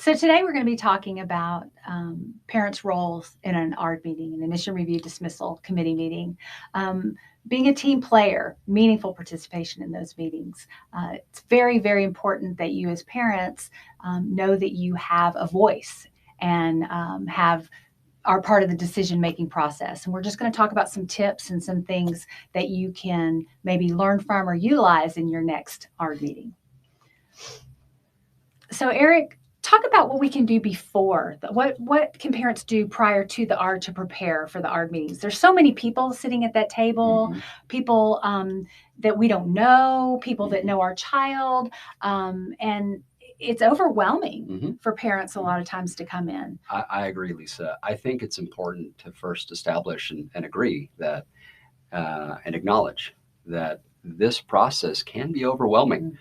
So today we're going to be talking about parents' roles in an ARD meeting, an admission review dismissal committee meeting. Being a team player, meaningful participation in those meetings. It's very, very important that you as parents know that you have a voice and are part of the decision-making process. And we're just going to talk about some tips and some things that you can maybe learn from or utilize in your next ARD meeting. So Eric, talk about what we can do before. What can parents do prior to the ARD to prepare for the ARD meetings? There's so many people sitting at that table, people that we don't know, people that know our child, and it's overwhelming for parents a lot of times to come in. I agree, Lisa. I think it's important to first establish and agree that and acknowledge that this process can be overwhelming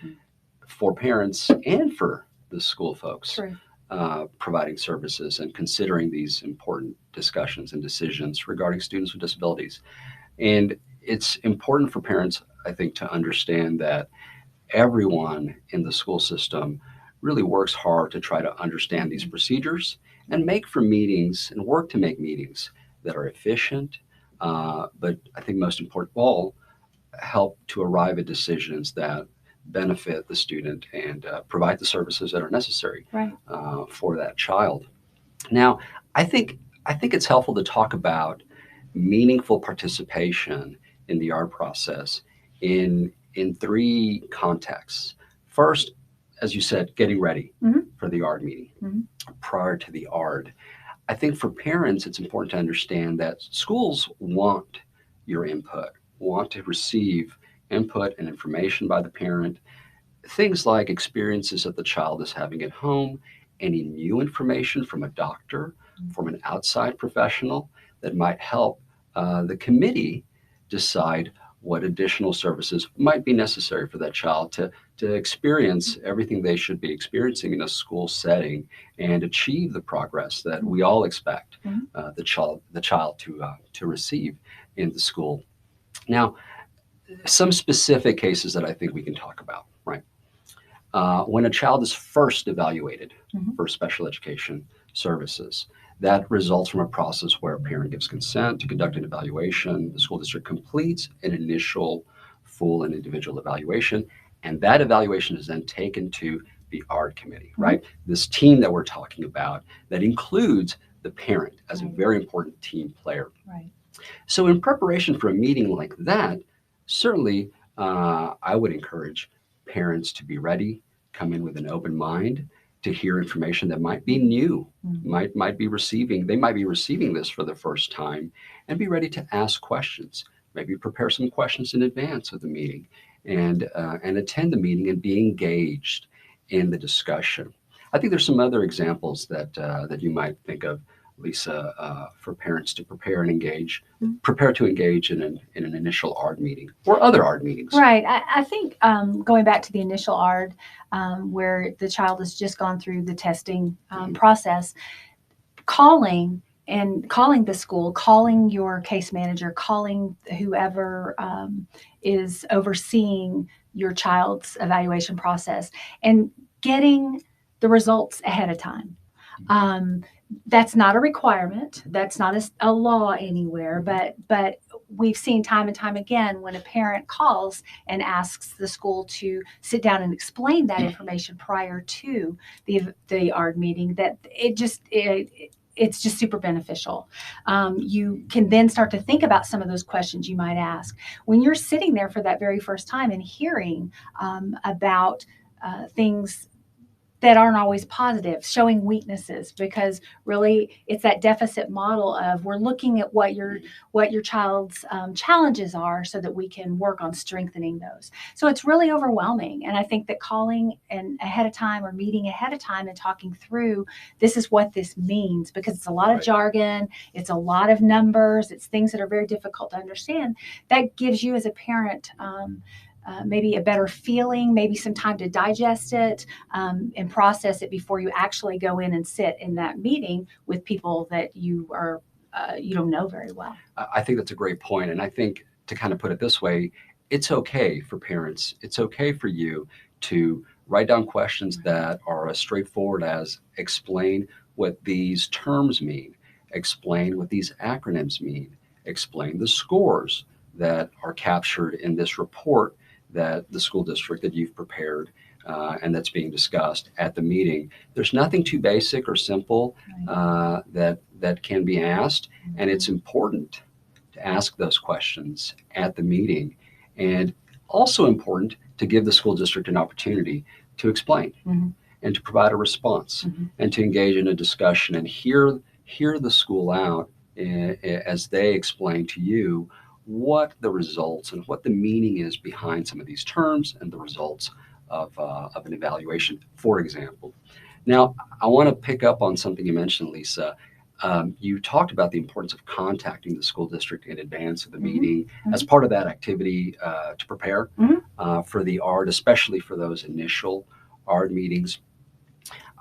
for parents and for the school folks providing services and considering these important discussions and decisions regarding students with disabilities. And it's important for parents, I think, to understand that everyone in the school system really works hard to try to understand these procedures and make for meetings and work to make meetings that are efficient, but I think most important of all, help to arrive at decisions that benefit the student and provide the services that are necessary for that child. Now, I think it's helpful to talk about meaningful participation in the ARD process in three contexts. First, as you said, getting ready for the ARD meeting prior to the ARD. I think for parents, it's important to understand that schools want your input, want to receive input and information by the parent, things like experiences that the child is having at home, any new information from a doctor, from an outside professional that might help the committee decide what additional services might be necessary for that child to experience everything they should be experiencing in a school setting and achieve the progress that we all expect the child to receive in the school. Now, some specific cases that I think we can talk about, right? When a child is first evaluated for special education services, that results from a process where a parent gives consent to conduct an evaluation. The school district completes an initial full and individual evaluation, and that evaluation is then taken to the ARD committee, right? This team that we're talking about that includes the parent as a very important team player. So in preparation for a meeting like that, certainly I would encourage parents to be ready, come in with an open mind to hear information that might be new, might be receiving this for the first time, and be ready to ask questions. Maybe prepare some questions in advance of the meeting and attend the meeting and be engaged in the discussion. I think there's some other examples that you might think of, Lisa, for parents to prepare to engage in an initial ARD meeting or other ARD meetings. Right. I think going back to the initial ARD, where the child has just gone through the testing process, calling the school, calling your case manager, calling whoever is overseeing your child's evaluation process, and getting the results ahead of time. That's not a requirement. That's not a law anywhere, but we've seen time and time again when a parent calls and asks the school to sit down and explain that information prior to the ARD meeting, that it's just super beneficial. You can then start to think about some of those questions you might ask. When you're sitting there for that very first time and hearing about things that aren't always positive, showing weaknesses, because really it's that deficit model of we're looking at what your child's challenges are so that we can work on strengthening those. So it's really overwhelming. And I think that calling ahead of time or meeting ahead of time and talking through, this is what this means, because it's a lot of jargon, it's a lot of numbers, it's things that are very difficult to understand. That gives you as a parent maybe a better feeling, maybe some time to digest it and process it before you actually go in and sit in that meeting with people that you don't know very well. I think that's a great point. And I think, to kind of put it this way, it's okay for parents, it's okay for you to Write down questions that are as straightforward as explain what these terms mean, explain what these acronyms mean, explain the scores that are captured in this report that the school district that you've prepared and that's being discussed at the meeting. There's nothing too basic or simple that can be asked, and it's important to ask those questions at the meeting, and also important to give the school district an opportunity to explain and to provide a response and to engage in a discussion and hear the school out as they explain to you what the results and what the meaning is behind some of these terms and the results of an evaluation, for example. Now, I want to pick up on something you mentioned, Lisa. You talked about the importance of contacting the school district in advance of the meeting as part of that activity to prepare for the ARD, especially for those initial ARD meetings.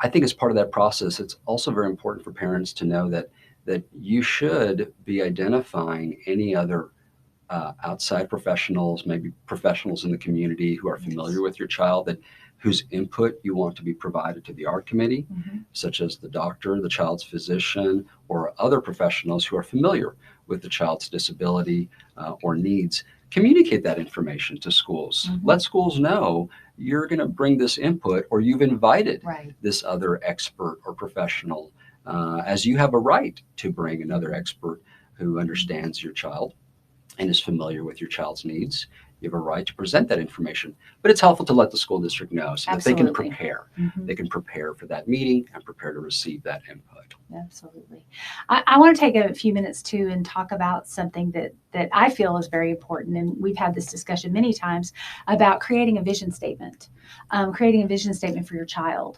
I think as part of that process, it's also very important for parents to know that you should be identifying any other outside professionals, maybe professionals in the community who are familiar with your child, whose input you want to be provided to the ARD committee, such as the doctor, the child's physician, or other professionals who are familiar with the child's disability or needs. Communicate that information to schools. Let schools know you're going to bring this input, or you've invited this other expert or professional, as you have a right to bring another expert who understands your child and is familiar with your child's needs. You have a right to present that information, but it's helpful to let the school district know so that they can prepare. They can prepare for that meeting and prepare to receive that input. Absolutely. I want to take a few minutes too and talk about something that I feel is very important. And we've had this discussion many times about creating a vision statement, creating a vision statement for your child.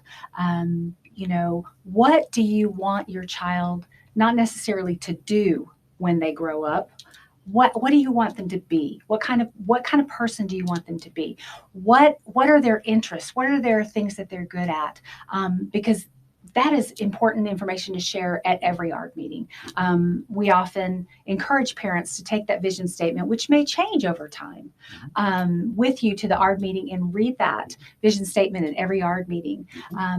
What do you want your child not necessarily to do when they grow up? What do you want them to be? What kind of person do you want them to be? What are their interests? What are their things that they're good at? Because that is important information to share at every ARD meeting. We often encourage parents to take that vision statement, which may change over time, with you to the ARD meeting and read that vision statement at every ARD meeting.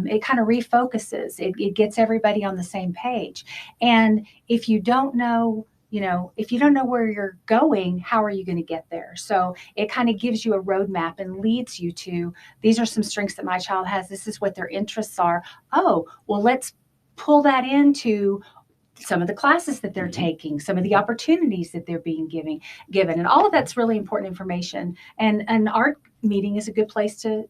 It kind of refocuses. It gets everybody on the same page. And if you don't know where you're going, how are you going to get there? So it kind of gives you a roadmap and leads you to, these are some strengths that my child has. This is what their interests are. Oh, well, let's pull that into some of the classes that they're taking, some of the opportunities that they're being given. And all of that's really important information. And an ARD meeting is a good place to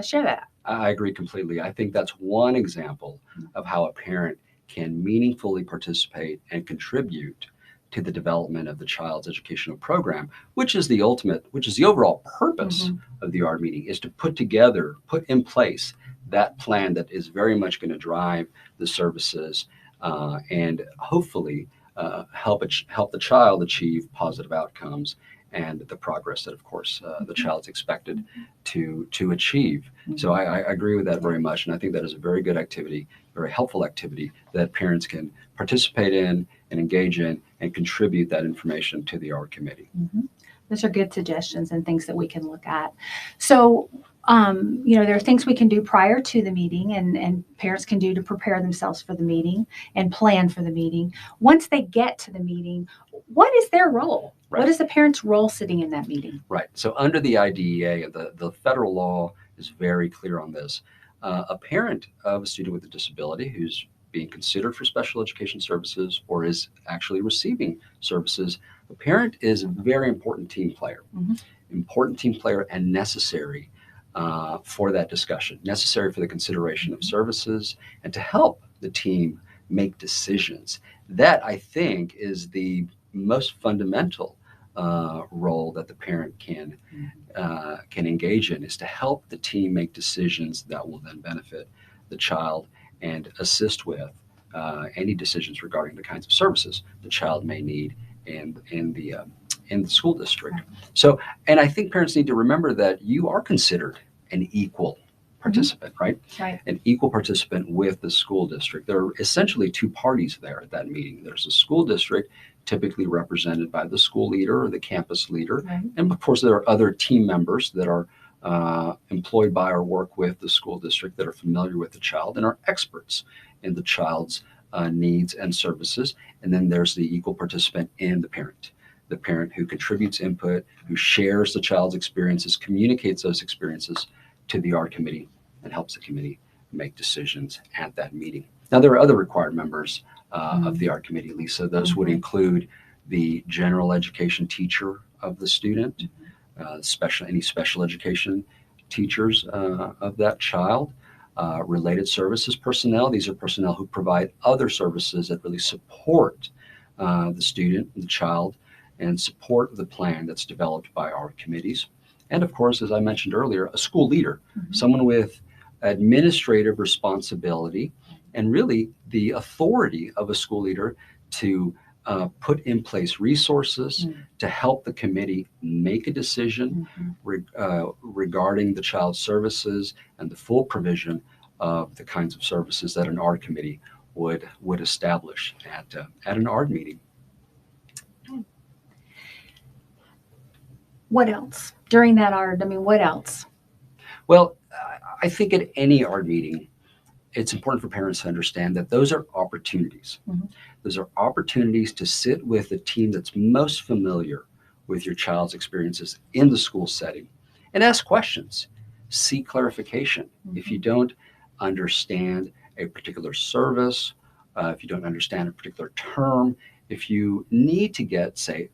share that. I agree completely. I think that's one example of how a parent can meaningfully participate and contribute to the development of the child's educational program, which is the overall purpose of the ARD meeting, is to put in place that plan that is very much going to drive the services and hopefully help the child achieve positive outcomes and the progress that, of course, the child's expected to achieve. So I agree with that very much, and I think that is a very good activity, very helpful activity that parents can participate in and engage in and contribute that information to the ARD committee. Those are good suggestions and things that we can look at. So, there are things we can do prior to the meeting and parents can do to prepare themselves for the meeting and plan for the meeting. Once they get to the meeting, what is their role? Right. What is the parent's role sitting in that meeting? Right. So under the IDEA, the federal law is very clear on this. A parent of a student with a disability who's being considered for special education services or is actually receiving services, the parent is a very important team player, and necessary for that discussion, necessary for the consideration of services and to help the team make decisions. That, I think, is the most fundamental role that the parent can engage in, is to help the team make decisions that will then benefit the child and assist with any decisions regarding the kinds of services the child may need in the school district. So, and I think parents need to remember that you are considered an equal participant, right? An equal participant with the school district. There are essentially two parties there at that meeting. There's a school district, typically represented by the school leader or the campus leader. And of course, there are other team members that are employed by or work with the school district that are familiar with the child and are experts in the child's needs and services. And then there's the equal participant in the parent who contributes input, who shares the child's experiences, communicates those experiences to the ARD committee, and helps the committee make decisions at that meeting. Now, there are other required members of the ARD committee, Lisa. Those would include the general education teacher of the student, any special education teachers of that child, related services personnel. These are personnel who provide other services that really support the student, the child, and support the plan that's developed by our committees. And of course, as I mentioned earlier, a school leader, someone with administrative responsibility and really the authority of a school leader to put in place resources to help the committee make a decision regarding the child's services and the full provision of the kinds of services that an ARD committee would establish at an ARD meeting. What else during that ARD? I mean, what else? Well, I think at any ARD meeting, it's important for parents to understand that those are opportunities. Those are opportunities to sit with the team that's most familiar with your child's experiences in the school setting and ask questions, seek clarification. If you don't understand a particular service, if you don't understand a particular term, if you need to get, say,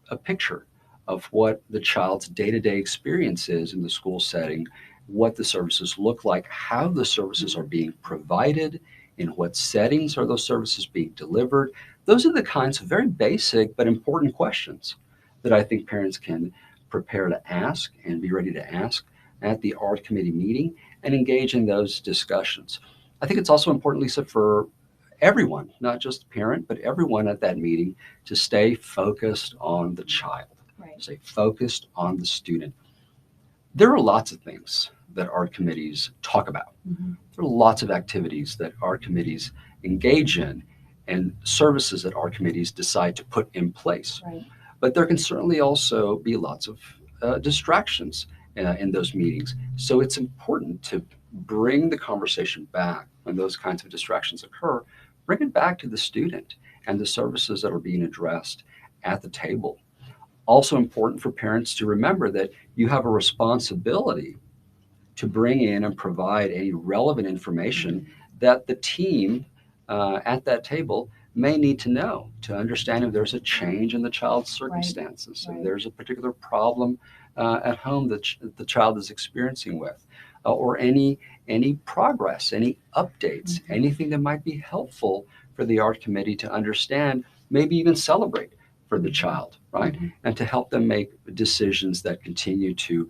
a picture of what the child's day-to-day experience is in the school setting, what the services look like, how the services are being provided, in what settings are those services being delivered. Those are the kinds of very basic but important questions that I think parents can prepare to ask and be ready to ask at the ARD committee meeting and engage in those discussions. I think it's also important, Lisa, for everyone, not just the parent, but everyone at that meeting to stay focused on the child, stay focused on the student. There are lots of things that ARD committees talk about. There are lots of activities that ARD committees engage in and services that ARD committees decide to put in place. But there can certainly also be lots of distractions in those meetings. So it's important to bring the conversation back when those kinds of distractions occur, bring it back to the student and the services that are being addressed at the table. Also important for parents to remember that you have a responsibility to bring in and provide any relevant information that the team at that table may need to know to understand if there's a change in the child's circumstances, if there's a particular problem at home that the child is experiencing with, or any progress, any updates, anything that might be helpful for the ARD committee to understand, maybe even celebrate for the child, right? And to help them make decisions that continue to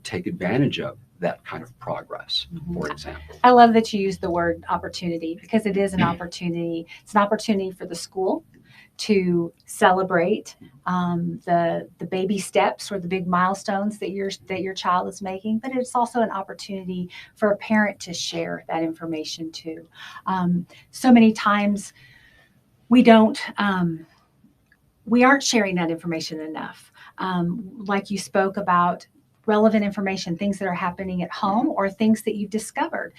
take advantage of that kind of progress, for example. I love that you use the word opportunity because it is an opportunity. It's an opportunity for the school to celebrate the baby steps or the big milestones that your child is making, but it's also an opportunity for a parent to share that information too. So many times we aren't sharing that information enough. Like you spoke about relevant information, things that are happening at home or things that you've discovered.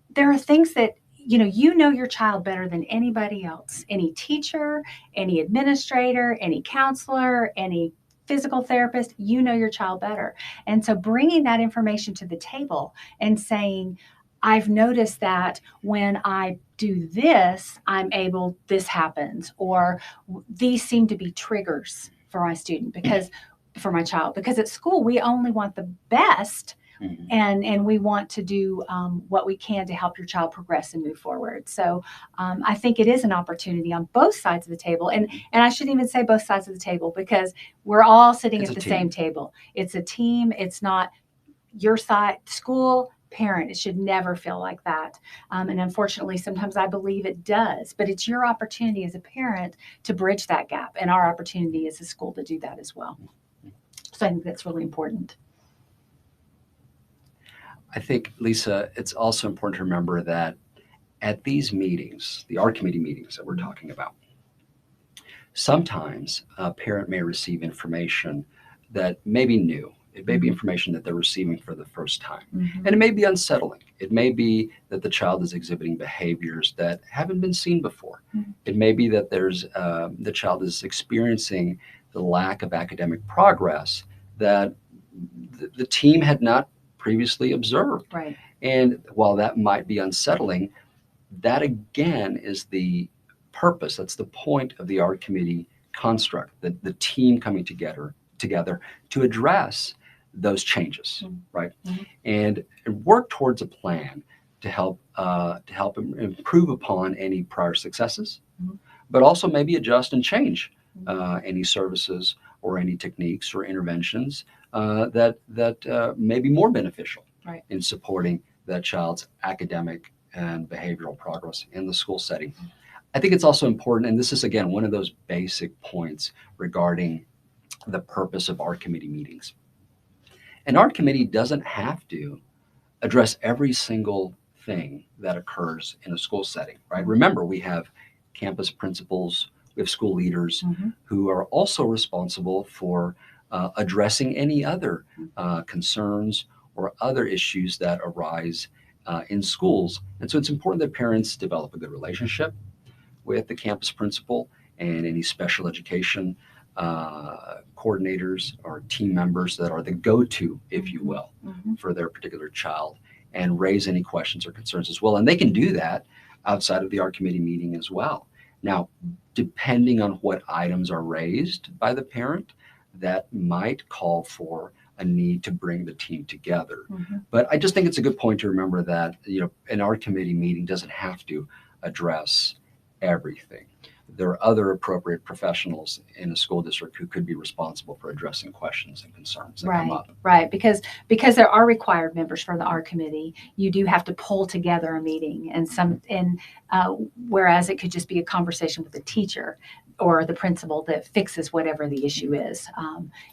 There are things that you know your child better than anybody else, any teacher, any administrator, any counselor, any physical therapist. You know your child better. And so bringing that information to the table and saying, I've noticed that when I do this, this happens, or these seem to be triggers for my student for my child, because at school we only want the best, and we want to do what we can to help your child progress and move forward. So I think it is an opportunity on both sides of the table, and I shouldn't even say both sides of the table because we're all sitting at the same table. It's a team. It's not your side, school, parent. It should never feel like that. And unfortunately, sometimes I believe it does, but it's your opportunity as a parent to bridge that gap, and our opportunity as a school to do that as well. So I think that's really important. I think, Lisa, it's also important to remember that at these meetings, the ARD committee meetings that we're talking about, sometimes a parent may receive information that may be new. It may be information that they're receiving for the first time. Mm-hmm. And it may be unsettling. It may be that the child is exhibiting behaviors that haven't been seen before. Mm-hmm. It may be that the child is experiencing the lack of academic progress that the team had not previously observed. Right. And while that might be unsettling, that again is the purpose. That's the point of the ARD committee construct, the team coming together to address those changes, right? Mm-hmm. And work towards a plan to help improve upon any prior successes, but also maybe adjust and change any services or any techniques or interventions that may be more beneficial in supporting that child's academic and behavioral progress in the school setting. I think it's also important, and this is again one of those basic points regarding the purpose of ARD committee meetings. An ARD committee doesn't have to address every single thing that occurs in a school setting, right? Remember, we have campus principals, we have school leaders who are also responsible for addressing any other concerns or other issues that arise in schools. And so it's important that parents develop a good relationship with the campus principal and any special education coordinators or team members that are the go-to, if you will, for their particular child, and raise any questions or concerns as well. And they can do that outside of the ARD committee meeting as well. Now, depending on what items are raised by the parent, that might call for a need to bring the team together. But I just think it's a good point to remember that, an ARD committee meeting doesn't have to address everything. There are other appropriate professionals in a school district who could be responsible for addressing questions and concerns that come up. Right, because there are required members for the ARD committee. You do have to pull together a meeting, and whereas it could just be a conversation with the teacher or the principal that fixes whatever the issue is,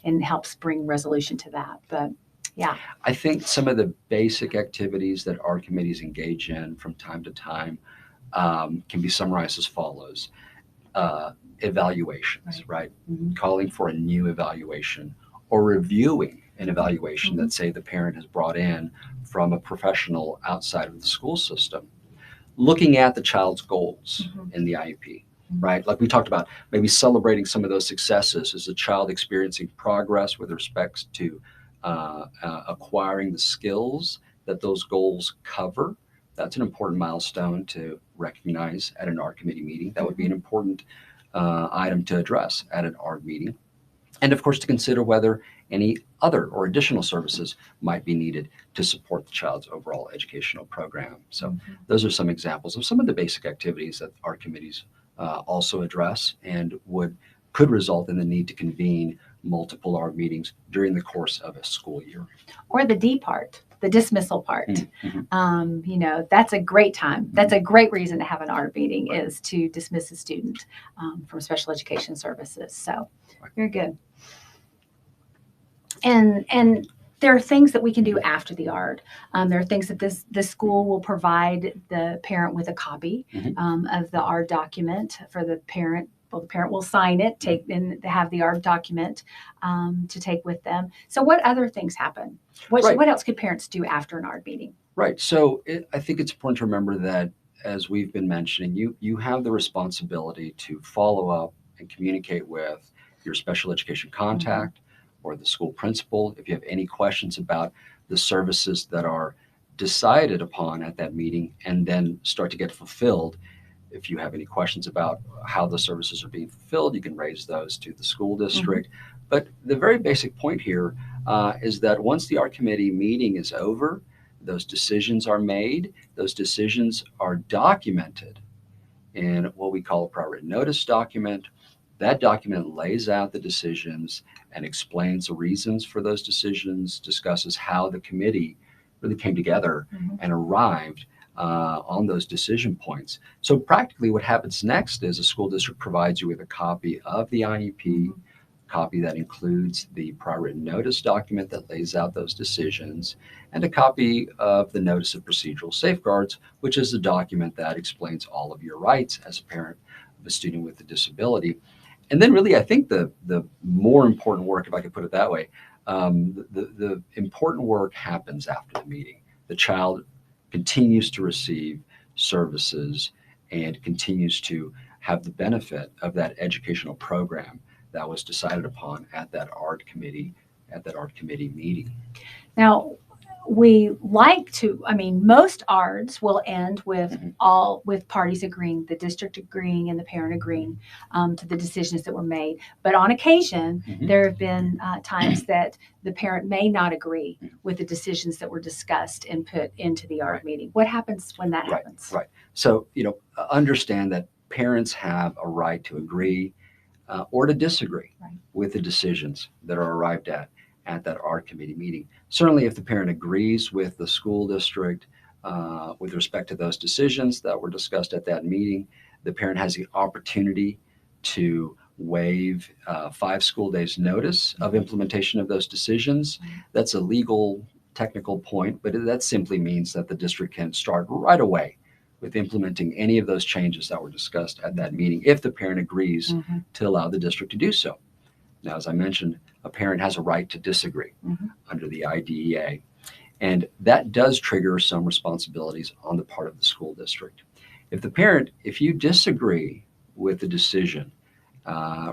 and helps bring resolution to that. But yeah, I think some of the basic activities that ARD committees engage in from time to time can be summarized as follows. Evaluations, right? Calling for a new evaluation or reviewing an evaluation that, say, the parent has brought in from a professional outside of the school system. Looking at the child's goals in the IEP, right? Like we talked about, maybe celebrating some of those successes. Is the child experiencing progress with respect to acquiring the skills that those goals cover? That's an important milestone to recognize at an ARD committee meeting. That would be an important item to address at an ARD meeting. And of course, to consider whether any other or additional services might be needed to support the child's overall educational program. So those are some examples of some of the basic activities that ARD committees also address and could result in the need to convene multiple ARD meetings during the course of a school year. Or the D part, the dismissal part. That's a great time. That's a great reason to have an ARD meeting, is to dismiss a student from special education services. So very good. And there are things that we can do after the ARD. There are things that the school will provide the parent with a copy of the ARD document for the parent. Well, the parent will sign it, take and have the ARD document to take with them. So what other things happen? What else could parents do after an ARD meeting? Right. So I think it's important to remember that, as we've been mentioning, you have the responsibility to follow up and communicate with your special education contact or the school principal if you have any questions about the services that are decided upon at that meeting, and then start to get fulfilled. If you have any questions about how the services are being fulfilled, you can raise those to the school district. But the very basic point here is that once the ARD committee meeting is over, those decisions are made, those decisions are documented in what we call a prior written notice document. That document lays out the decisions and explains the reasons for those decisions, discusses how the committee really came together and arrived on those decision points. So practically what happens next is a school district provides you with a copy of the IEP, copy that includes the prior written notice document that lays out those decisions, and a copy of the notice of procedural safeguards, which is the document that explains all of your rights as a parent of a student with a disability. And then really, I think the more important work, if I could put it that way, The important work happens after the meeting. The child continues to receive services and continues to have the benefit of that educational program that was decided upon at that ARD committee meeting. Now, we like to, I mean, most ARDs will end with with parties agreeing, the district agreeing and the parent agreeing to the decisions that were made. But on occasion, there have been times that the parent may not agree with the decisions that were discussed and put into the ARD meeting. What happens when that happens? Right. So, understand that parents have a right to agree or to disagree with the decisions that are arrived at that ARD committee meeting. Certainly, if the parent agrees with the school district with respect to those decisions that were discussed at that meeting, the parent has the opportunity to waive 5 school days notice of implementation of those decisions. That's a legal technical point, but that simply means that the district can start right away with implementing any of those changes that were discussed at that meeting if the parent agrees to allow the district to do so. Now, as I mentioned, a parent has a right to disagree under the IDEA, and that does trigger some responsibilities on the part of the school district. If you disagree with the decision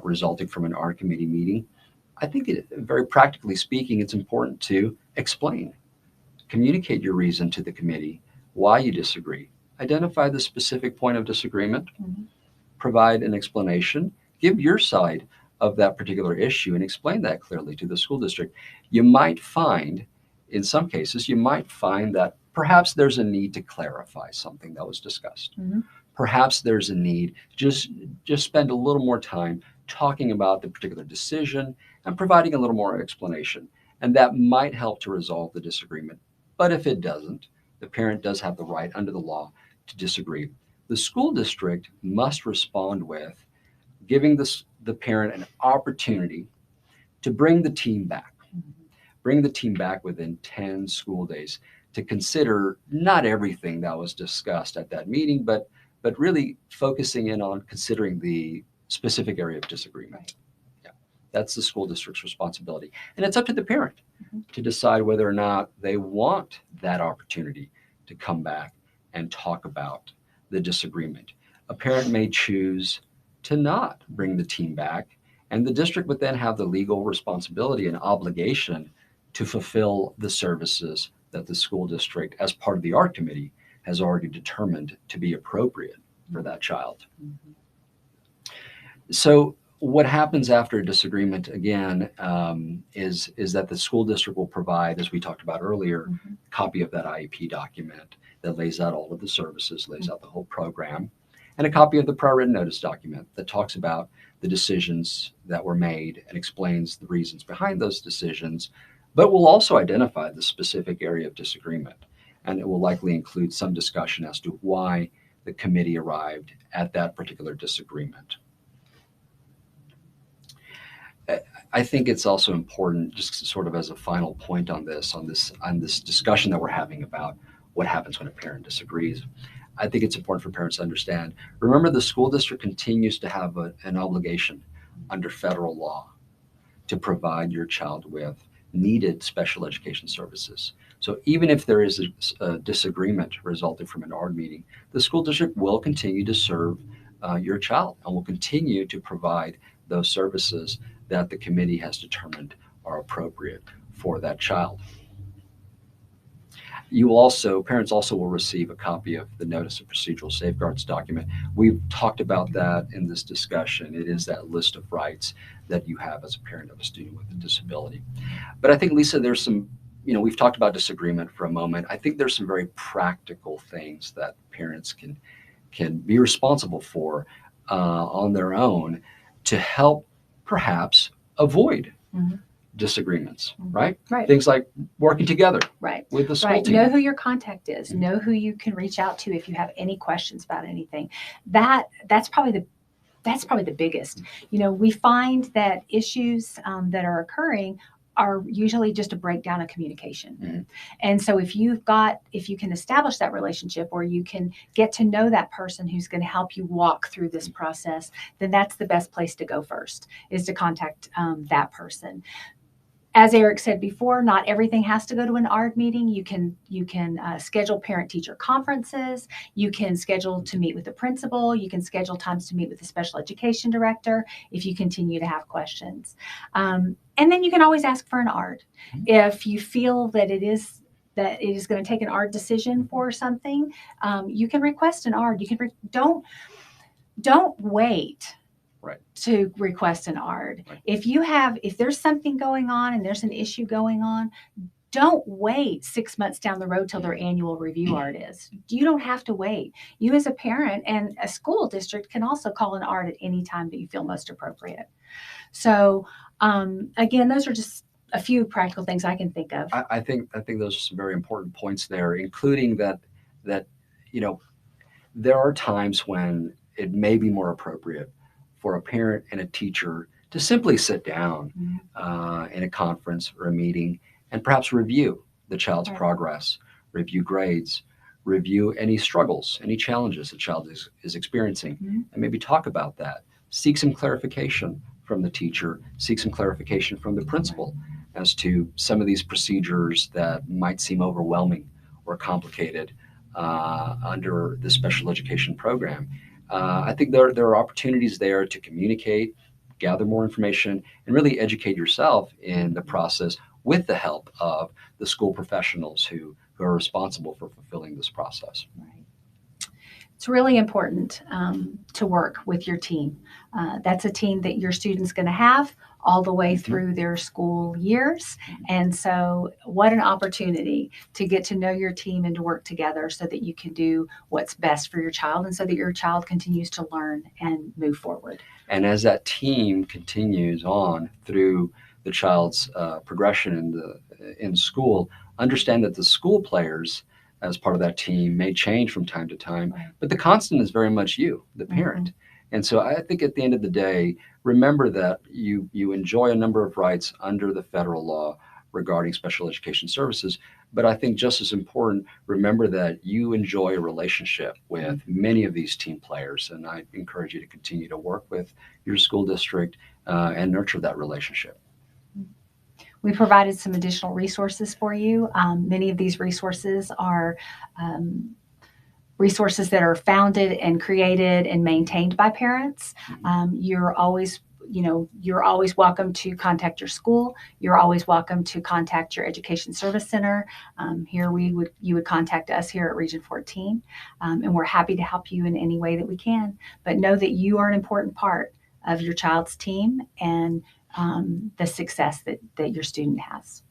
resulting from an ARD committee meeting, I think very practically speaking, it's important to explain, communicate your reason to the committee, why you disagree, identify the specific point of disagreement, provide an explanation, give your side of that particular issue and explain that clearly to the school district. You might find, in some cases, that perhaps there's a need to clarify something that was discussed. Perhaps there's a need, just spend a little more time talking about the particular decision and providing a little more explanation. And that might help to resolve the disagreement. But if it doesn't, the parent does have the right under the law to disagree. The school district must respond with giving the parent an opportunity to bring the team back. Bring the team back within 10 school days to consider not everything that was discussed at that meeting, but really focusing in on considering the specific area of disagreement. That's the school district's responsibility. And it's up to the parent to decide whether or not they want that opportunity to come back and talk about the disagreement. A parent may choose to not bring the team back, and the district would then have the legal responsibility and obligation to fulfill the services that the school district, as part of the ARD committee, has already determined to be appropriate for that child. So what happens after a disagreement, again, is that the school district will provide, as we talked about earlier, a copy of that IEP document that lays out all of the services, lays out the whole program, and a copy of the prior written notice document that talks about the decisions that were made and explains the reasons behind those decisions, but will also identify the specific area of disagreement. And it will likely include some discussion as to why the committee arrived at that particular disagreement. I think it's also important, just sort of as a final point on this discussion that we're having about what happens when a parent disagrees. I think it's important for parents to understand. Remember, the school district continues to have an obligation under federal law to provide your child with needed special education services. So even if there is a disagreement resulting from an ARD meeting, the school district will continue to serve your child and will continue to provide those services that the committee has determined are appropriate for that child. Parents also will receive a copy of the Notice of Procedural Safeguards document. We've talked about that in this discussion. It is that list of rights that you have as a parent of a student with a disability. But I think, Lisa, there's some, we've talked about disagreement for a moment. I think there's some very practical things that parents can be responsible for on their own to help perhaps avoid disagreements, right? Things like working together with the school team. Know who your contact is. Know who you can reach out to if you have any questions about anything. That's probably the biggest. We find that issues that are occurring are usually just a breakdown of communication. And so if you can establish that relationship, or you can get to know that person who's going to help you walk through this process, then that's the best place to go first, is to contact that person. As Eric said before, not everything has to go to an ARD meeting. You can schedule parent-teacher conferences. You can schedule to meet with the principal. You can schedule times to meet with the special education director if you continue to have questions. And then you can always ask for an ARD if you feel that it is going to take an ARD decision for something. You can request an ARD. You can don't wait to request an ARD. Right. If there's something going on and there's an issue going on, don't wait 6 months down the road till their annual review ARD is. You don't have to wait. You as a parent and a school district can also call an ARD at any time that you feel most appropriate. So again, those are just a few practical things I can think of. I think those are some very important points there, including that there are times when it may be more appropriate for a parent and a teacher to simply sit down in a conference or a meeting and perhaps review the child's progress, review grades, review any struggles, any challenges the child is experiencing, and maybe talk about that. Seek some clarification from the teacher, seek some clarification from the principal as to some of these procedures that might seem overwhelming or complicated under the special education program. I think there are opportunities there to communicate, gather more information, and really educate yourself in the process with the help of the school professionals who are responsible for fulfilling this process. Right. It's really important to work with your team. That's a team that your student's going to have all the way through their school years. And so what an opportunity to get to know your team and to work together so that you can do what's best for your child and so that your child continues to learn and move forward. And as that team continues on through the child's progression in school, understand that the school players as part of that team may change from time to time, but the constant is very much you, the parent. And so I think at the end of the day, remember that you enjoy a number of rights under the federal law regarding special education services. But I think just as important, remember that you enjoy a relationship with many of these team players. And I encourage you to continue to work with your school district and nurture that relationship. We provided some additional resources for you. Many of these resources are resources that are founded and created and maintained by parents. You're always welcome to contact your school. You're always welcome to contact your education service center. Here you would contact us here at Region 14, and we're happy to help you in any way that we can. But know that you are an important part of your child's team and the success that your student has.